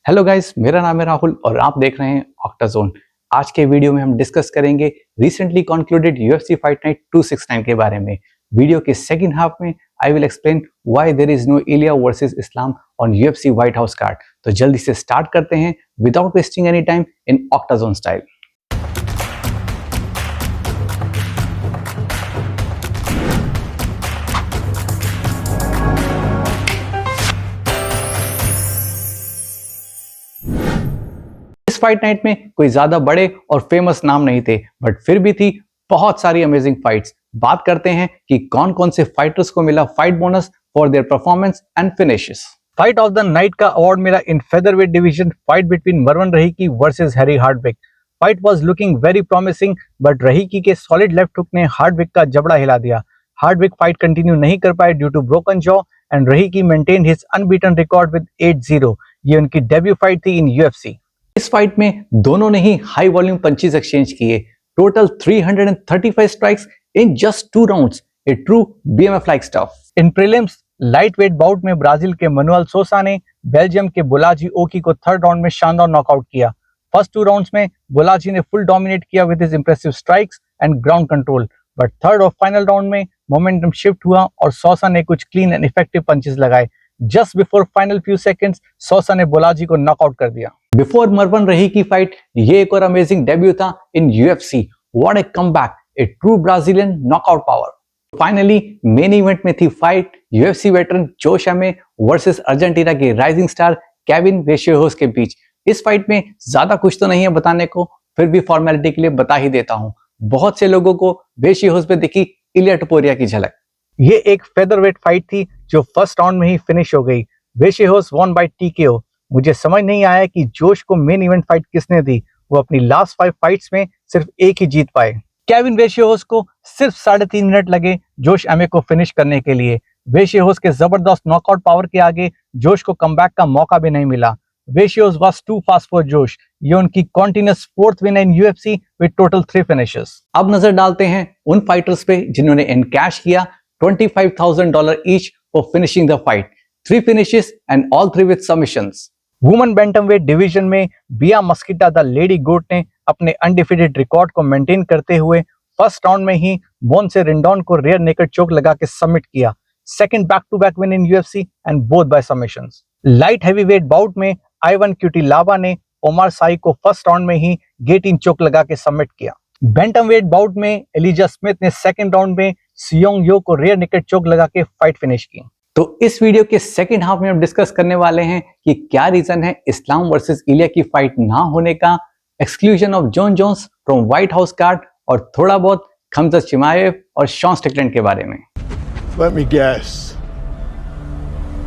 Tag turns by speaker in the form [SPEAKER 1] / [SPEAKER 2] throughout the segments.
[SPEAKER 1] Hello guys, मेरा नाम है राहुल और आप देख रहे हैं ऑक्टाजोन। आज के वीडियो में हम डिस्कस करेंगे recently concluded UFC fight night 269 के बारे में। वीडियो के सेकंड हाफ में I will explain why there is no Ilia versus Islam on UFC White House card. तो जल्दी से स्टार्ट करते हैं without wasting any time in Octazone style. इस फाइट नाइट में कोई ज्यादा बड़े और फेमस नाम नहीं थे, बट फिर भी थी बहुत सारी अमेजिंग फाइट्स। बात करते हैं कि कौन कौन से फाइटर्स को मिला fight bonus for their performance and finishes. Fight of the night का अवार्ड मिला in featherweight division, fight between Marwan Rahiki versus Harry Hardwick. Fight was looking very promising, but Rahiki के सॉलिड लेफ्ट हुक ने Hardwick का जबड़ा हिला दिया। Hardwicke fight continue नहीं कर पाए due to broken jaw and Rahiki maintained his unbeaten record with 8-0। ये उनकी डेब्यू फाइट थी इन यूएफसी। इस फाइट में दोनों ने ही हाई वॉल्यूम पंचेस एक्सचेंज किए। Total 335 strikes in just 2 rounds, a true BMF like stuff. In prelims lightweight bout में ब्राजील के मनुएल सोसा ने बेल्जियम के बोलाजी ओकी को थर्ड राउंड में शानदार नॉकआउट किया। फर्स्ट 2 राउंड्स में बोलाजी ने फुल डोमिनेट किया with his impressive strikes and ground control, but third और फाइनल राउंड में मोमेंटम शिफ्ट हुआ और सोसा ने कुछ क्लीन एंड इफेक्टिव पंचेस लगाए। Just before final few seconds Sosa ने बोलाजी को नॉकआउट कर दिया। बिफोर मरवन रहीकी फाइट ये एक और अमेजिंग डेब्यू था in UFC. What a comeback, a true Brazilian knockout power. Finally main event में थी fight UFC veteran Josh Emmett versus Argentina के राइजिंग स्टार केविन वेशियोस के बीच। इस फाइट में ज्यादा कुछ तो नहीं है बताने को, फिर भी फॉर्मेलिटी के लिए बता ही देता हूं। बहुत से लोगों को वेशियोस पे दिखी इलिया टपोरिया की झलक। ये एक फेदरवेट फाइट थी जो फर्स्ट राउंड में ही फिनिश हो गई। वेशियोस वॉन बाय टीकेओ। मुझे समझ नहीं आया कि जोश को मेन इवेंट फाइट किसने दी। वो अपनी लास्ट 5 फाइट्स में सिर्फ एक ही जीत पाए। केविन वेशियोस को सिर्फ 3.5 मिनट लगे जोश एमे को फिनिश करने के लिए। वेशियोस के जबरदस्त नॉकआउट पावर के आगे जोश को कमबैक का मौका भी नहीं मिला। वेशियोस वाज टू फास्ट फॉर जोश। ये उनकी continuous 4th win in UFC with total 3 finishes. अब नजर डालते हैं उन फाइटर्स पे जिन्होंने एनकैश किया $25,000 each for finishing the fight. 3 finishes and all 3 with submissions. Women bantamweight division में बिया मस्किटा द लेडी गोट ने अपने अनडिफीटेड रिकॉर्ड को मेंटेन करते हुए फर्स्ट राउंड में ही मोन्से रिंडोन को रेयर नेकेड चोक लगा के सबमिट किया। Second back to back win in UFC and both by submissions. Light heavyweight bout में आइवन क्यूटिलावा ने ओमार साई को फर्स्ट राउंड में ही गेटिन चोक लगा के सबमिट किया। बैंटमवेट बाउट में एलिजा स्मिथ ने सेकंड राउंड में सियोंग यो को रेयर नेकेड चोक लगा के फाइट फिनिश की। तो इस वीडियो के सेकंड हाफ में हम डिस्कस करने वाले हैं कि क्या रीजन है इस्लाम वर्सेस इलिया की फाइट ना होने का, exclusion of Jon Jones from White House card और थोड़ा बहुत खमजा चिमाएव और शॉन स्टिकलैंड के बारे में।
[SPEAKER 2] Let me guess.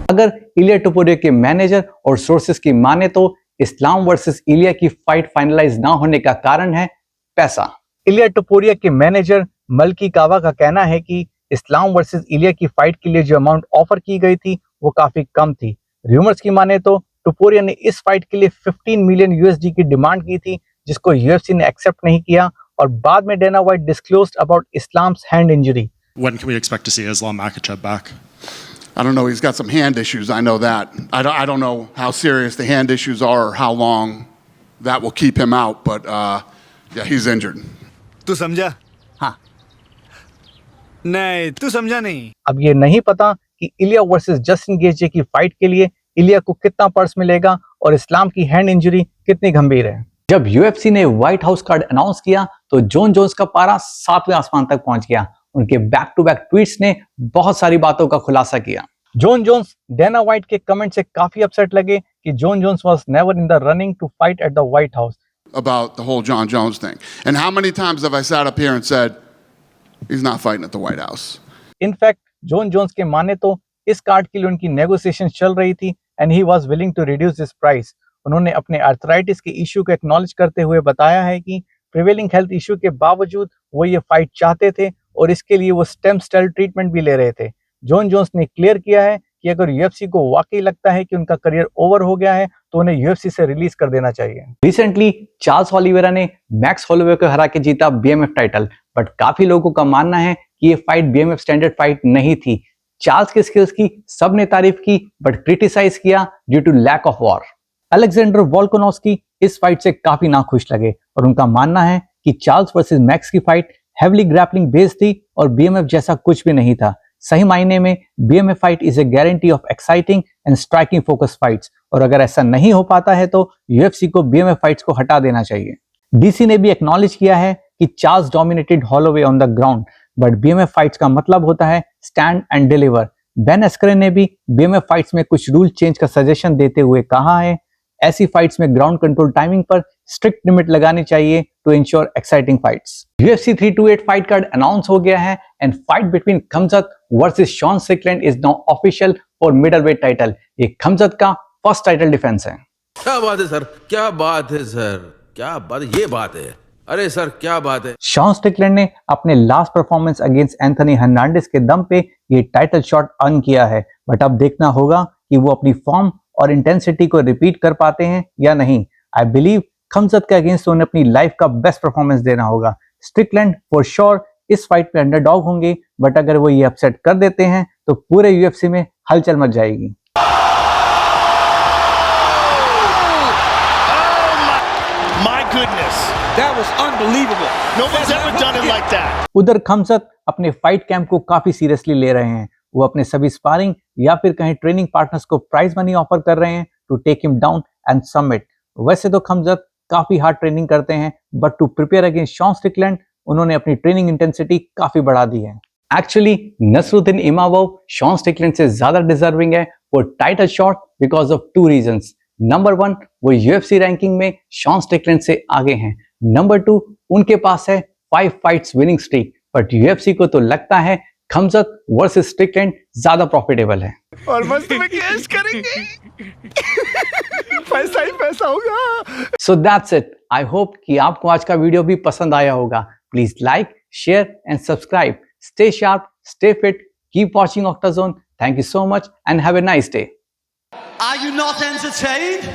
[SPEAKER 1] अगर इलिया टपोरिया के मैनेजर और सोर्सेस की माने तो इस्लाम वर्सेस इलिया की फाइट फाइनलाइज ना होने का कारण है पैसा। इलिया टपोरिया के मैनेजर मल्की कावा का कहना है कि इस्लाम वर्सेस इलिया की फाइट के लिए जो अमाउंट ऑफर की गई थी वो काफी कम थी। रूमर्स की माने तो टपोरिया ने इस फाइट के लिए 15 मिलियन यूएसडी की डिमांड की थी, जिसको यूएफसी ने एक्सेप्ट नहीं किया और बाद में Dana White disclosed about Islam's hand injury.
[SPEAKER 3] When can we expect to see Islam Makhachev back?
[SPEAKER 2] I don't know. He's got some hand issues. I know that. I don't know how serious the hand issues are or how long that will keep him out. But yeah, he's injured.
[SPEAKER 4] तू समझा?
[SPEAKER 1] हाँ।
[SPEAKER 4] नहीं, तू समझा नहीं।
[SPEAKER 1] अब ये नहीं पता कि इलिया वर्सेस जस्टिन गेजे की फाइट के लिए इलिया को कितना पर्स मिलेगा और इस्लाम की हैंड इंजरी कितनी गंभीर है। जब यूएफसी ने व्हाइट हाउस कार्ड अनाउंस किया तो जॉन जोन्स का पारा 7वें आसमान तक पहुंच गया। उनके बैक टू बैक ट्वीट्स ने बहुत सारी बातों का खुलासा किया। जॉन जोन्स डेना व्हाइट के कमेंट से काफी अपसेट लगे कि Jon Jones was never in the running to fight at the White House.
[SPEAKER 2] About the whole John Jones thing. And how many times have I sat up here and said he's not fighting at the White House?
[SPEAKER 1] In fact, Jon Jones के माने तो इस card के लिए उनकी negotiation चल रही थी and he was willing to reduce this price. उन्होंने अपने आर्थराइटिस के इश्यू को एक्नॉलेज करते हुए बताया है कि प्रिवेलिंग हेल्थ इश्यू के बावजूद वो ये फाइट चाहते थे और इसके लिए वो स्टेम सेल ट्रीटमेंट भी ले रहे थे। जॉन जोन्स ने क्लियर किया है कि अगर यूएफसी को वाकई लगता है कि उनका करियर ओवर हो गया है तो उन्हें यूएफसी से रिलीज कर देना चाहिए। रिसेंटली चार्ल्स ओलिवेरा ने मैक्स होलोवे को हरा के जीता बीएमएफ टाइटल, बट काफी लोगों का मानना है कि ये फाइट बीएमएफ स्टैंडर्ड फाइट नहीं थी। चार्ल्स के स्किल्स की सबने तारीफ की बट क्रिटिसाइज किया due to lack of war. Alexander Volkanovski इस फाइट से काफी नाखुश लगे और उनका मानना है कि चार्ल्स वर्सेस मैक्स की फाइट हेवली ग्रैपलिंग बेस्ड थी और बीएमएफ जैसा कुछ भी नहीं था। सही मायने में BMF fight is a guarantee of exciting and striking focus fights, और अगर ऐसा नहीं हो पाता है तो यूएफसी को बीएमएफ फाइट्स को हटा देना चाहिए। डीसी ने भी एक्नॉलेज किया है कि Charles dominated Holloway on the ground, but BMF fights का मतलब होता है स्टैंड एंड डिलीवर। बेन एस्करेन ने भी बीएमएफ फाइट्स में कुछ रूल चेंज का सजेशन देते हुए कहा है ऐसी फाइट्स में ग्राउंड कंट्रोल टाइमिंग पर स्ट्रिक्ट लिमिट लगानी चाहिए to ensure exciting fights. UFC 328 fight card announce हो गया है and fight between Khamzat versus Sean Strickland is now official for middleweight title. ये खमजत का फर्स्ट टाइटल डिफेंस है।
[SPEAKER 5] क्या बात है सर, क्या बात है सर, क्या बात, ये बात है, अरे सर क्या बात है।
[SPEAKER 1] शॉन स्ट्रिकलैंड ने अपने last performance against Anthony Hernandez के दम पे ये टाइटल शॉट अर्न किया है, बट अब देखना होगा कि वो अपनी फॉर्म और इंटेंसिटी को रिपीट कर पाते हैं या नहीं। आई बिलीव खमजत के अगेंस्ट उन्हें अपनी लाइफ का बेस्ट परफॉर्मेंस देना होगा। स्ट्रिकलैंड फॉर श्योर इस फाइट में अंडरडॉग होंगे, बट अगर वो ये अपसेट कर देते हैं तो पूरे यूएफसी में हलचल मच जाएगी।
[SPEAKER 4] My goodness, that was unbelievable. Nobody's ever done it like that.
[SPEAKER 1] उधर खमजत अपने फाइट कैंप को काफी सीरियसली ले रहे हैं। वो अपने सभी स्पारिंग या फिर कहीं ट्रेनिंग पार्टनर्स को प्राइज मनी ऑफर कर रहे हैं to take him down and submit. वैसे तो खमजत काफी हार्ड ट्रेनिंग करते हैं, but to prepare against Sean Strickland उन्होंने अपनी ट्रेनिंग इंटेंसिटी काफी बढ़ा दी है। Actually Nassourdine Imavov Sean Strickland से ज्यादा डिजर्विंग है for title shot because of two reasons. Number 1, वो यूएफसी रैंकिंग में शॉन स्ट्रिकलैंड से आगे हैं। नंबर 2, उनके पास है 5 fights winning streak, but UFC को तो लगता है खमजत वर्सेस स्ट्रिकलैंड ज्यादा प्रॉफिटेबल है।
[SPEAKER 4] और मस्त में कैश करेंगे। पैसा ही पैसा होगा।
[SPEAKER 1] So that's it. I hope कि आपको आज का वीडियो भी पसंद आया होगा। Please like, share and subscribe. Stay sharp, stay fit, keep watching Octazone. Thank you so much and have a nice day.
[SPEAKER 6] Are you not entertained?